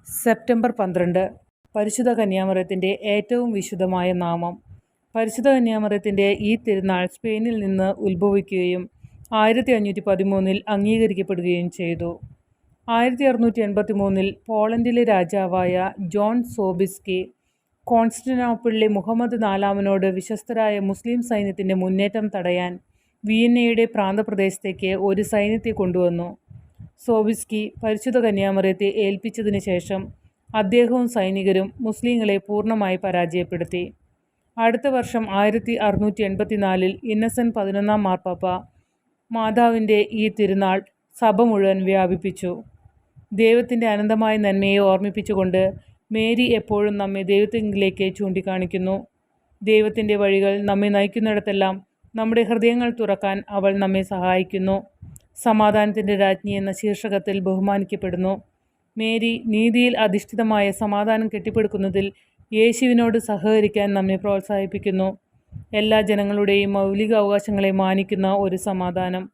September 12 പരിശുദ്ധ കന്യാമറിയത്തിൻ്റെ ഏറ്റവും വിശുദ്ധമായ നാമം. പരിശുദ്ധ കന്യാമറിയത്തിൻ്റെ ഈ തിരുനാൾ സ്പെയിനിൽ നിന്ന് ഉത്ഭവിക്കുകയും 1513 അംഗീകരിക്കപ്പെടുകയും ചെയ്തു. 1683 പോളണ്ടിലെ രാജാവായ ജോൺ സോബിസ്കി കോൺസ്റ്റന്റിനോപ്പിളിലെ മുഹമ്മദ് നാലാമനോട് വിശ്വസ്തരായ മുസ്ലിം സൈന്യത്തിൻ്റെ മുന്നേറ്റം തടയാൻ വിയന്നയുടെ പ്രാന്തപ്രദേശത്തേക്ക് ഒരു സൈന്യത്തെ കൊണ്ടുവന്നു. സോബിസ്കി പരിശുദ്ധ കന്യാമറിയത്തെ ഏൽപ്പിച്ചതിന് ശേഷം അദ്ദേഹവും സൈനികരും മുസ്ലിങ്ങളെ പൂർണ്ണമായി പരാജയപ്പെടുത്തി. അടുത്ത വർഷം 1684 ഇന്നസെന്റ് 11 മാർപ്പാപ്പ മാതാവിൻ്റെ ഈ തിരുനാൾ സഭ മുഴുവൻ വ്യാപിപ്പിച്ചു. ദൈവത്തിൻ്റെ അനന്തമായ നന്മയെ ഓർമ്മിപ്പിച്ചുകൊണ്ട് മേരി എപ്പോഴും നമ്മെ ദൈവത്തിലേക്ക് ചൂണ്ടിക്കാണിക്കുന്നു. ദൈവത്തിൻ്റെ വഴികൾ നമ്മെ നയിക്കുന്നിടത്തെല്ലാം നമ്മുടെ ഹൃദയങ്ങൾ തുറക്കാൻ അവൾ നമ്മെ സഹായിക്കുന്നു. സമാധാനത്തിൻ്റെ രാജ്ഞി എന്ന ശീർഷകത്തിൽ ബഹുമാനിക്കപ്പെടുന്നു. മേരി നീതിയിൽ അധിഷ്ഠിതമായ സമാധാനം കെട്ടിപ്പടുക്കുന്നതിൽ യേശുവിനോട് സഹകരിക്കാൻ നമ്മെ പ്രോത്സാഹിപ്പിക്കുന്നു. എല്ലാ ജനങ്ങളുടെയും മൗലിക അവകാശങ്ങളെ മാനിക്കുന്ന ഒരു സമാധാനം.